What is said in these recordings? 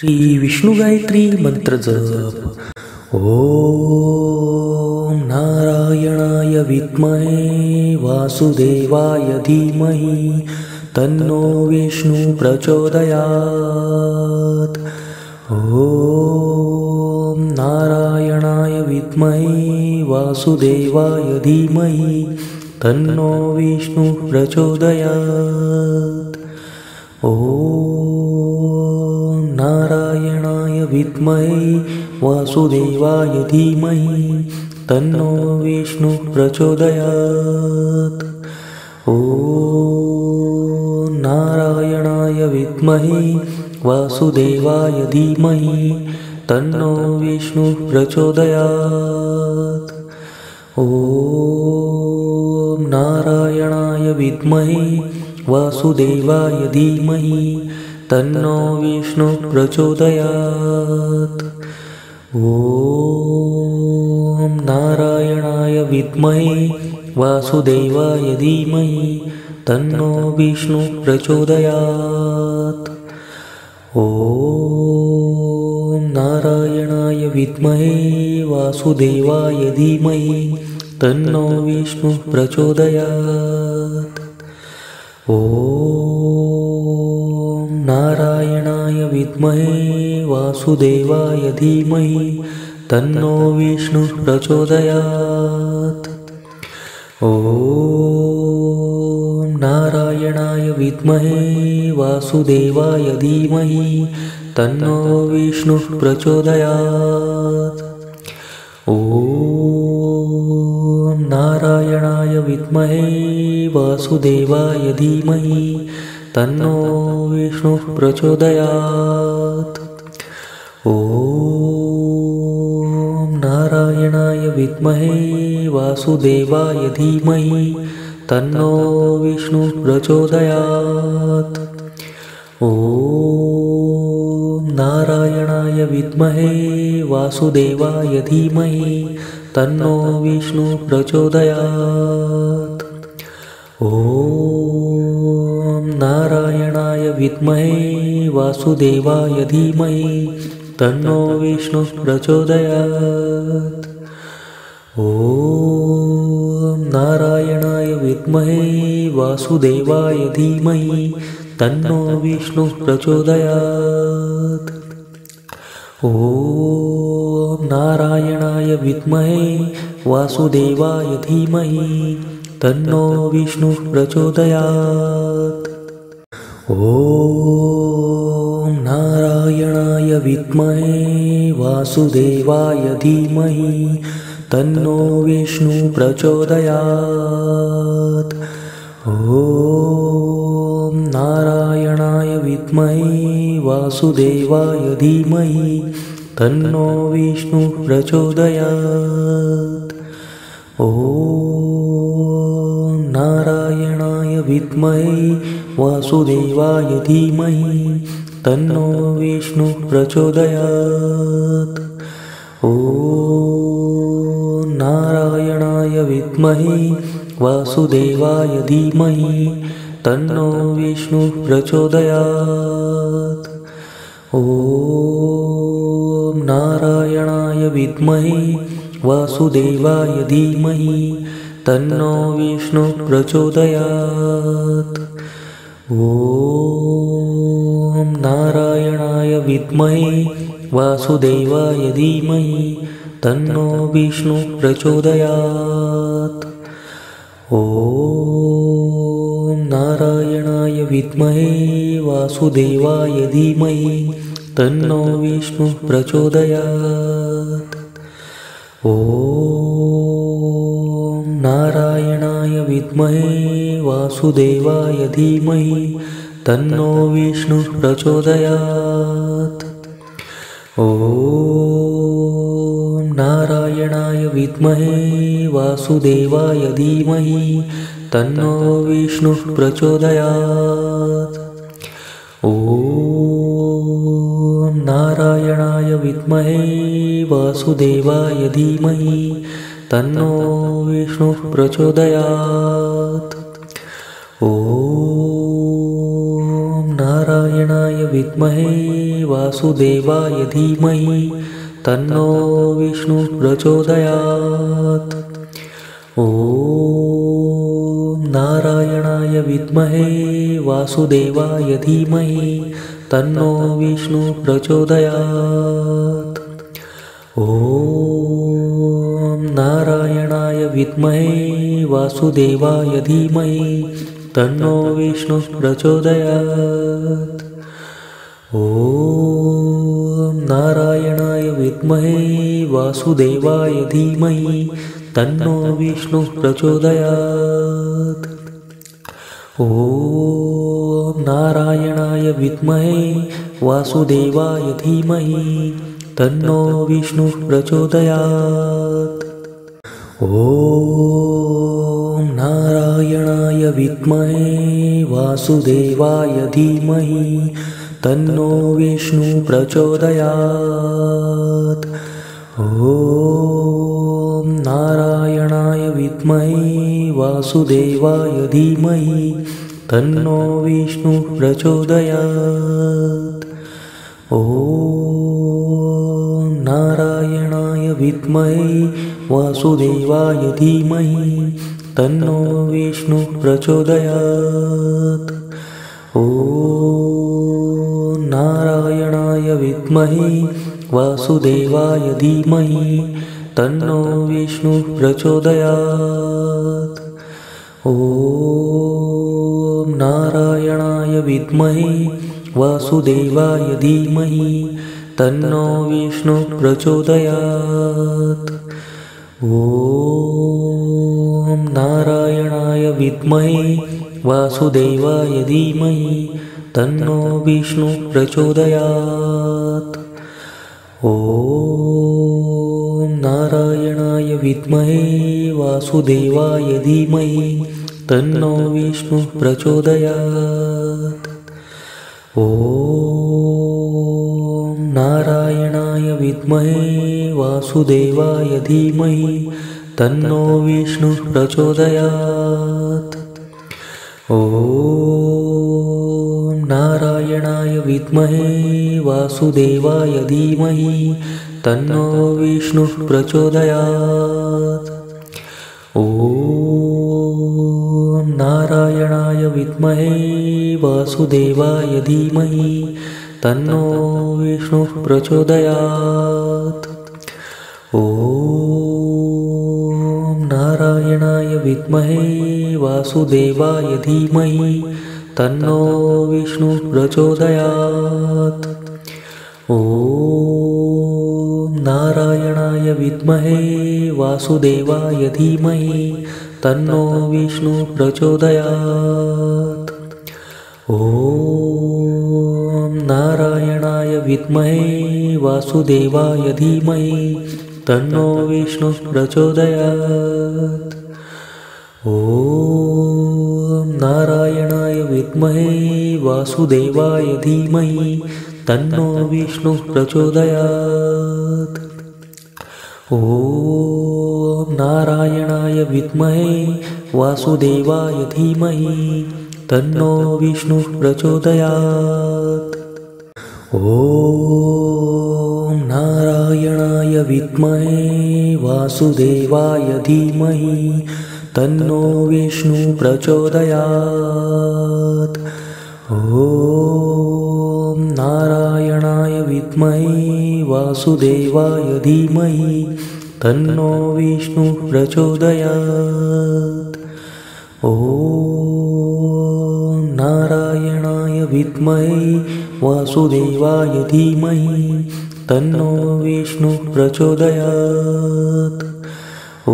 श्री विष्णु गायत्री मंत्र जप। ओम नारायणाय विद्महे वासुदेवाय धीमहि तन्नो विष्णु प्रचोदयात्। ओम नारायणाय विद्महे वासुदेवाय धीमहि तन्नो विष्णु प्रचोदयात्। ओम नारायणाय विद्महे वासुदेवाय धीमहि तन्नो विष्णु प्रचोदयात्। ओम नारायणाय विद्महे वासुदेवाय धीमहि तन्नो विष्णु प्रचोदयात्। ओम नारायणाय विद्महे वासुदेवाय धीमहि तन्नो विष्णु प्रचोदयात्। ओम नारायणाय विद्महे वासुदेवाय धीमहि तन्नो विष्णु प्रचोदयात्। ओम नारायणाय विद्महे वासुदेवाय धीमहि तन्नो विष्णु प्रचोदयात्। ओम नारायणाय विद्महे वासुदेवाय धीमहि तन्नो विष्णु प्रचोदयात्। ओम नारायणाय विद्महे वासुदेवाय धीमहि तन्नो विष्णु प्रचोदयात्। ओम नारायणाय विद्महे वासुदेवाय धीमहि तन्नो विष्णु प्रचोदयात्। ओम नारायणाय विद्महे वासुदेवाय धीमहि तन्नो विष्णु प्रचोदयात्। ओम नारायणाय विद्महे वासुदेवाय धीमहि तन्नो विष्णु प्रचोदयात्। ओम नारायणाय विद्महे वासुदेवाय धीमहि तन्नो विष्णु प्रचोदयात्। ओम नारायणाय विद्महे वासुदेवाय धीमहि तन्नो विष्णु प्रचोदयात्। ओम नारायणाय विद्महे वासुदेवाय धीमहि तन्नो विष्णु प्रचोदयात्। ओम नारायणाय विद्महे वासुदेवाय धीमहि तन्नो विष्णु प्रचोदयात्। ओम नारायणाय विद्महे वासुदेवाय धीमहि तन्नो विष्णु प्रचोदयात्। ओम नारायणाय विद्महे वासुदेवाय धीमहि तन्नो विष्णु प्रचोदयात्। ओम नारायणाय विद्महे वासुदेवाय धीमहि तन्नो विष्णु प्रचोदयात्। ओम नारायणाय विद्महे वासुदेवाय धीमहि तन्नो विष्णु प्रचोदयात्। ओम नारायणाय विद्महे वासुदेवाय धीमहि तन्नो विष्णु प्रचोदयात्। ओम नारायणाय विद्महे वासुदेवाय धीमहि तन्नो विष्णु प्रचोदयात्। ओम नारायणाय विद्महे वासुदेवाय धीमहि तन्नो विष्णु प्रचोदयात्। ओम नारायणाय विद्महे वासुदेवाय धीमहि तन्नो विष्णु प्रचोदयात्। ओम नारायणाय विद्महे वासुदेवाय धीमहि तन्नो विष्णु प्रचोदयात्। ओम नारायणाय नारायणाय विद्महे वासुदेवाय धीमहि तन्नो विष्णुः प्रचोदयात्। ॐ नारायणाय विद्महे वासुदेवाय धीमहि तन्नो विष्णुः प्रचोदयात्। ॐ नारायणाय विद्महे वासुदेवाय धीमहि तन्नो विष्णुः प्रचोदयात्। ॐ नारायणाय विद्महे वासुदेवाय धीमहि तन्नो विष्णुः प्रचोदयात्। ॐ नारायणाय विद्महे वासुदेवाय धीमहि तन्नो विष्णुः प्रचोदयात्। ॐ नारायणाय विद्महे वासुदेवाय धीमहि तन्नो विष्णुः प्रचोदयात्। ॐ नारायणाय विद्महे वासुदेवाय धीमहि तन्नो विष्णुः प्रचोदयात्। ॐ नारायणाय विद्महे वासुदेवाय धीमहि तन्नो विष्णुः प्रचोदयात्। ॐ नारायणाय विद्महे वासुदेवाय धीमहि तन्नो विष्णुः प्रचोदयात्। ॐ नारायणाय विद्महे वासुदेवाय धीमहि तन्नो विष्णुः प्रचोदयात्। ॐ नारायणाय विद्महे वासुदेवाय धीमहि तन्नो विष्णुः प्रचोदयात्। ॐ नारायणाय विद्महे वासुदेवाय धीमहि तन्नो विष्णुः प्रचोदयात्। ॐ नारायणाय विद्महे वासुदेवाय धीमहि तन्नो विष्णुः प्रचोदयात्। ॐ नारायणाय विद्महे वासुदेवाय धीमहि तन्नो विष्णुः प्रचोदयात्। ॐ नारायणाय विद्महे वासुदेवाय धीमहि तन्नो विष्णुः प्रचोदयात्। ॐ नारायणाय विद्महे वासुदेवाय धीमहि तन्नो विष्णुः प्रचोदयात्। ॐ नारायणाय विद्महे वासुदेवाय धीमहि तन्नो विष्णुः प्रचोदयात्। ॐ नारायणाय विद्महे वासुदेवाय धीमहि तन्नो विष्णुः प्रचोदयात्। ॐ नारायणाय विद्महे वासुदेवाय धीमहि तन्नो विष्णुः प्रचोदयात्। ॐ नारायणाय विद्महे वासुदेवाय धीमहि तन्नो विष्णुः प्रचोदयात्। ॐ नारायणाय विद्महे वासुदेवाय धीमहि तन्नो विष्णुः प्रचोदयात्। ॐ नारायणाय विद्महे वासुदेवाय धीमहि तन्नो विष्णुः प्रचोदयात्। ॐ नारायणाय विद्महे वासुदेवाय धीमहि तन्नो विष्णुः प्रचोदयात्। ॐ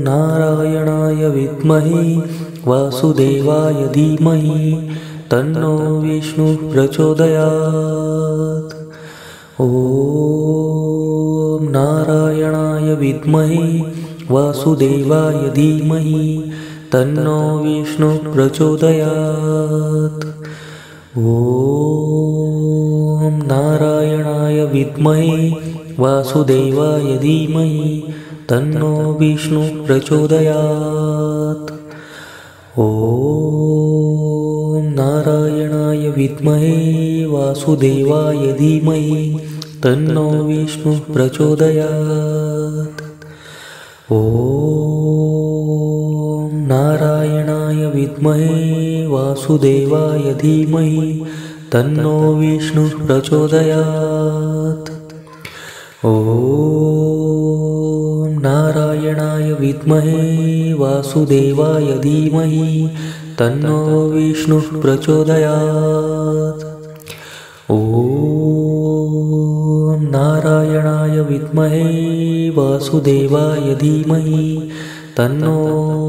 नारायणाय विद्महे वासुदेवाय धीमहि तन्नो विष्णुः प्रचोदयात्। ॐ नारायणाय विद्महे वासुदेवाय धीमहि तन्नो विष्णुः प्रचोदयात्। ॐ नारायणाय विद्महे वासुदेवाय धीमहि तन्नो विष्णुः प्रचोदयात्। ॐ नारायणाय विद्महे वासुदेवाय धीमहि तन्नो विष्णुः प्रचोदयात्। ॐ नारायणाय विद्महे वासुदेवाय धीमहि तन्नो विष्णुः प्रचोदयात्। ॐ नारायणाय विद्महे वासुदेवाय धीमहि तन्नो विष्णुः प्रचोदयात्। ॐ नारायणाय विद्महे वासुदेवाय धीमहि तन्नो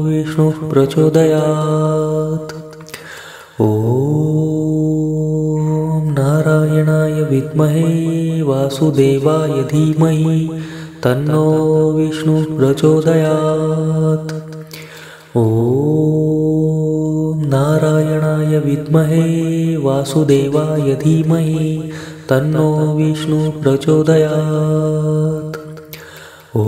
विष्णुः प्रचोदयात्। ॐ नारायणाय विद्महे वासुदेवाय धीमहि तन्नो विष्णुः प्रचोदयात्। ॐ नारायणाय विद्महे वासुदेवाय धीमहि तन्नो विष्णुः प्रचोदयात्। ॐ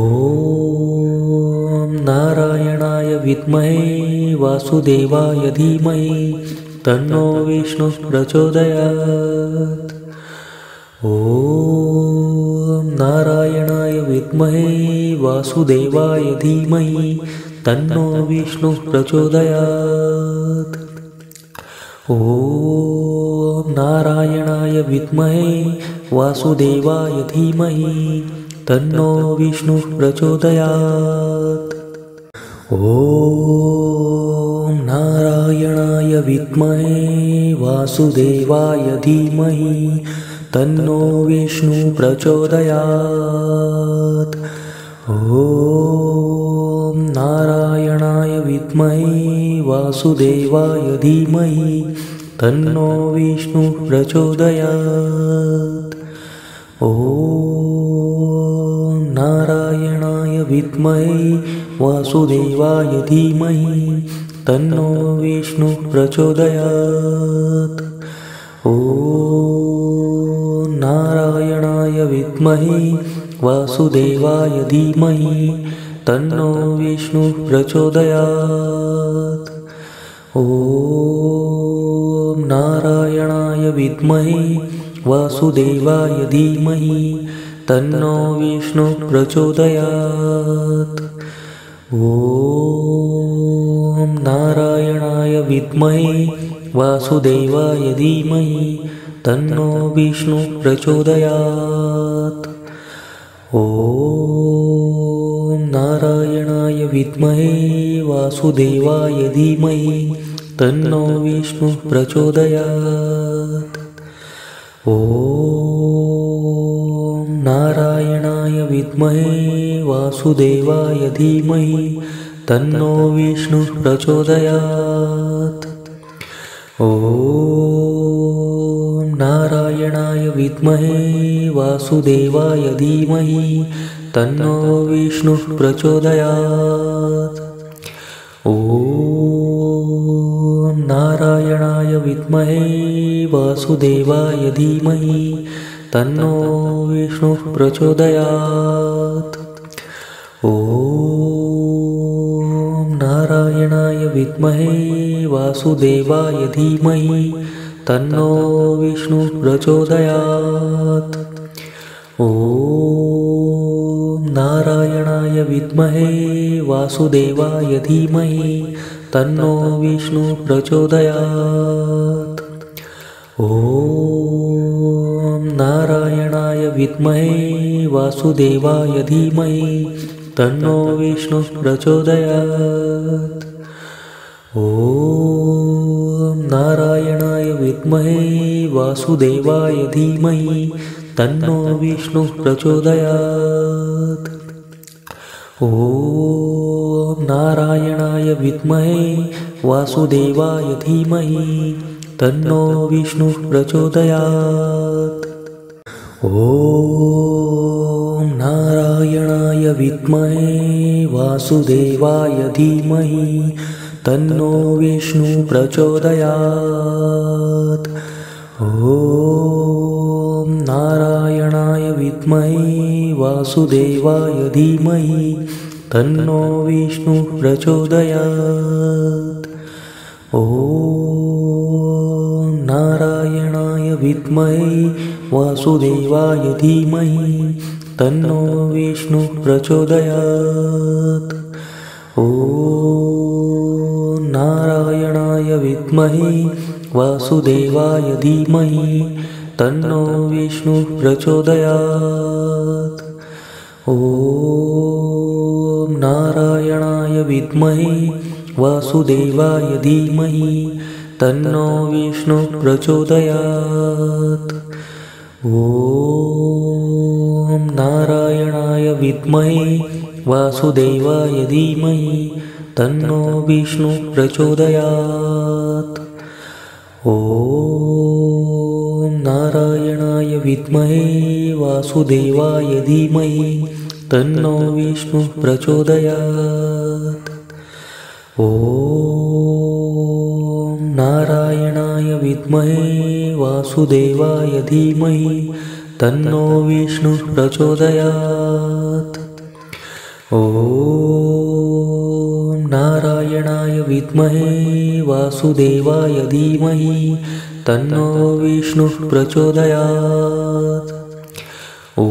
नारायणाय विद्महे वासुदेवाय धीमहि तन्नो विष्णुः प्रचोदयात्। ॐ नारायणाय विद्महे वासुदेवाय धीमहि तन्नो विष्णुः प्रचोदयात्। ॐ नारायणाय विद्महे वासुदेवाय धीमहि तन्नो विष्णुः प्रचोदयात्। ॐ नारायणाय विद्महे वासुदेवाय धीमहि तन्नो विष्णुः प्रचोदयात्। ॐ नारायणाय विद्महे वासुदेवाय धीमहि तन्नो विष्णुः प्रचोदयात्। ॐ नारायणाय विद्महे वासुदेवाय धीमहि तन्नो विष्णुः प्रचोदयात्। ॐ नारायणाय विद्महे वासुदेवाय धीमहि तन्नो विष्णुः प्रचोदयात्। ॐ नारायणाय विद्महे वासुदेवाय धीमहि तन्नो विष्णुः प्रचोदयात्। ॐ नारायणाय विद्महे वासुदेवाय धीमहि तन्नो विष्णुः प्रचोदयात्। ॐ नारायणाय विद्महे वासुदेवाय धीमहि तन्नो विष्णुः प्रचोदयात्। ॐ नारायणाय विद्महे वासुदेवाय धीमहि तन्नो विष्णुः प्रचोदयात्। ॐ नारायणाय विद्महे वासुदेवाय धीमहि तन्नो विष्णुः प्रचोदयात्। ॐ नारायणाय विद्महे वासुदेवाय धीमहि तन्नो विष्णुः प्रचोदयात्। ॐ नारायणाय विद्महे वासुदेवाय धीमहि तन्नो विष्णुः प्रचोदयात्। ॐ नारायणाय विद्महे वासुदेवाय धीमहि तन्नो विष्णुः प्रचोदयात्। ॐ नारायणाय विद्महे वासुदेवाय धीमहि तन्नो विष्णुः प्रचोदयात्। ॐ नारायणाय विद्महे वासुदेवाय धीमहि तन्नो विष्णुः प्रचोदयात्। ॐ नारायणाय विद्महे वासुदेवाय धीमहि तन्नो विष्णुः प्रचोदयात्। ॐ नारायणाय विद्महे वासुदेवाय धीमहि तन्नो विष्णुः प्रचोदयात्। ॐ नारायणाय विद्महे वासुदेवाय धीमहि तन्नो विष्णुः प्रचोदयात्। ॐ नारायण विद्महे वासुदेवाय धीमहि तन्नो विष्णुः प्रचोदयात्। ॐ नारायणाय विद्महे वासुदेवाय धीमहि तन्नो विष्णुः प्रचोदयात्। ॐ नारायणाय विद्महे वासुदेवाय धीमहि तन्नो विष्णुः प्रचोदयात्। ॐ नारायणाय विद्महे वासुदेवाय धीमहि तन्नो विष्णुः प्रचोदयात्। ॐ नारायणाय विद्महे वासुदेवाय धीमहि तन्नो विष्णुः प्रचोदयात्। ॐ नारायणाय विद्महे वासुदेवाय धीमहि तन्नो विष्णुः प्रचोदयात्। ॐ नारायणाय विद्महे वासुदेवाय धीमहि तन्नो विष्णुः प्रचोदयात्। ॐ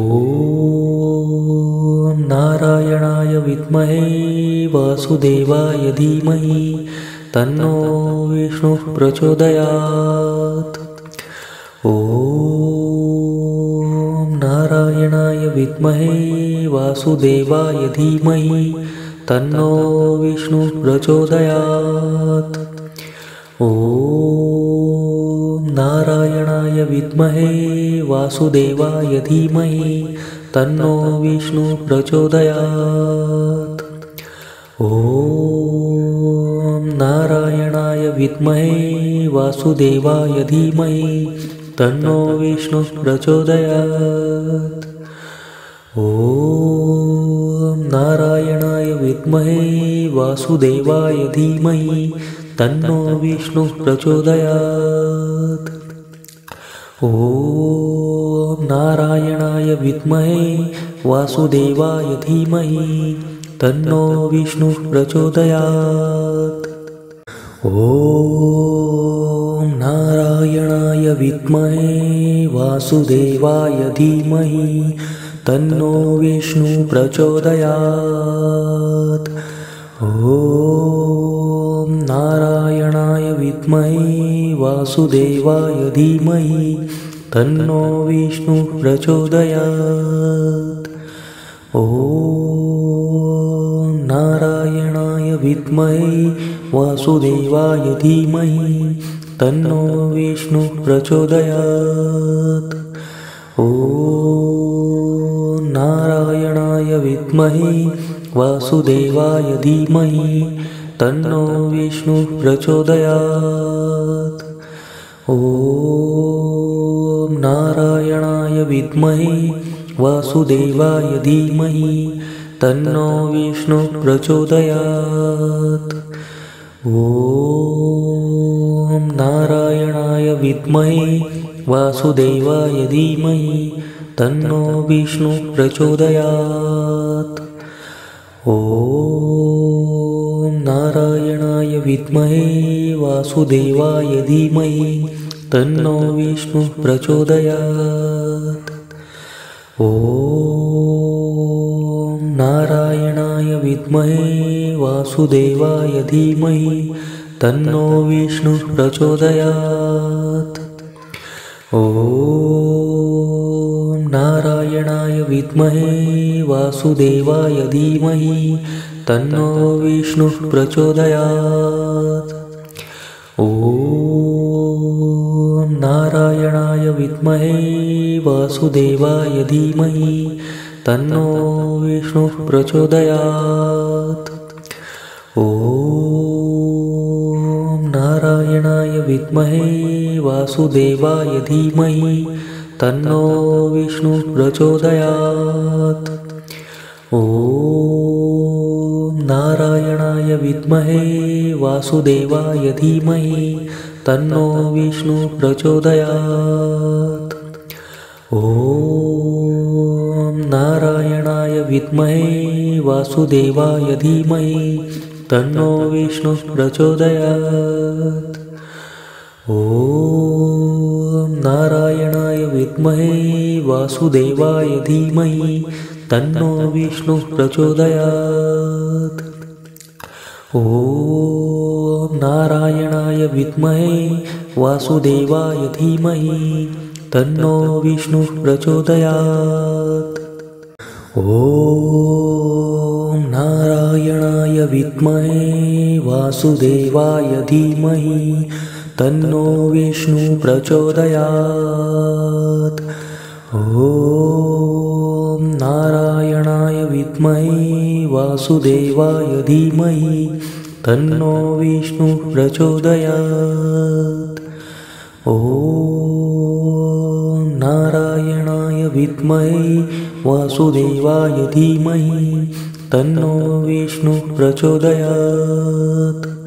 नारायणाय विद्महे वासुदेवाय धीमहि तन्नो विष्णुः प्रचोदयात्। ॐ नारायणाय विद्महे वासुदेवाय धीमहि तन्नो विष्णुः प्रचोदयात्। ॐ नारायणाय विद्महे वासुदेवाय धीमहि तन्नो विष्णुः प्रचोदयात्। ॐ नारायणाय विद्महे वासुदेवाय धीमहि तन्नो विष्णुः प्रचोदयात्। ॐ नारायणाय विद्महे वासुदेवाय धीमहि तन्नो विष्णुः प्रचोदयात्। ॐ नारायणाय विद्महे वासुदेवाय धीमहि तन्नो विष्णुः प्रचोदयात्। ॐ नारायणाय विद्महे वासुदेवाय धीमहि तन्नो विष्णुः प्रचोदयात्। ॐ नारायणाय विद्महे वासुदेवाय धीमहि तन्नो विष्णुः प्रचोदयात्। ॐ नारायणाय विद्महे वासुदेवाय धीमहि तन्नो विष्णुः प्रचोदयात्। ॐ नारायणाय विद्महे वासुदेवाय धीमहि तन्नो विष्णुः प्रचोदयात्। ॐ नारायणाय विद्महे वासुदेवाय धीमहि तन्नो विष्णुः प्रचोदयात्। ॐ नारायणाय विद्महे वासुदेवाय धीमहि तन्नो विष्णुः प्रचोदयात्। ॐ नारायणाय विद्महे वासुदेवाय धीमहि तन्नो विष्णुः प्रचोदयात्। ॐ नारायणाय विद्महे वासुदेवाय धीमहि तन्नो विष्णुः प्रचोदयात्। ॐ नारायणाय विद्महे वासुदेवाय धीमहि तन्नो विष्णुः प्रचोदयात्। ॐ नारायणाय विद्महे वासुदेवाय धीमहि तन्नो विष्णुः प्रचोदयात्। ॐ नारायणाय विद्महे वासुदेवाय धीमहि तन्नो विष्णुः प्रचोदयात्। ॐ नारायणाय विद्महे वासुदेवाय धीमहि तन्नो विष्णुः प्रचोदयात्। ॐ नारायणाय विद्महे वासुदेवाय धीमहि तन्नो विष्णुः प्रचोदयात्। ॐ नारायणाय विद्महे वासुदेवाय धीमहि तन्नो विष्णुः प्रचोदयात्। ॐ नारायणाय विद्महे वासुदेवाय धीमहि तन्नो विष्णुः प्रचोदयात्। ॐ नारायणाय विद्महे वासुदेवाय धीमहि तन्नो विष्णुः प्रचोदयात्। ॐ नारायणाय विद्महे वासुदेवाय धीमहि तन्नो विष्णुः प्रचोदयात्। ॐ नारायणाय विद्महे वासुदेवाय धीमहि तन्नो विष्णुः प्रचोदयात्।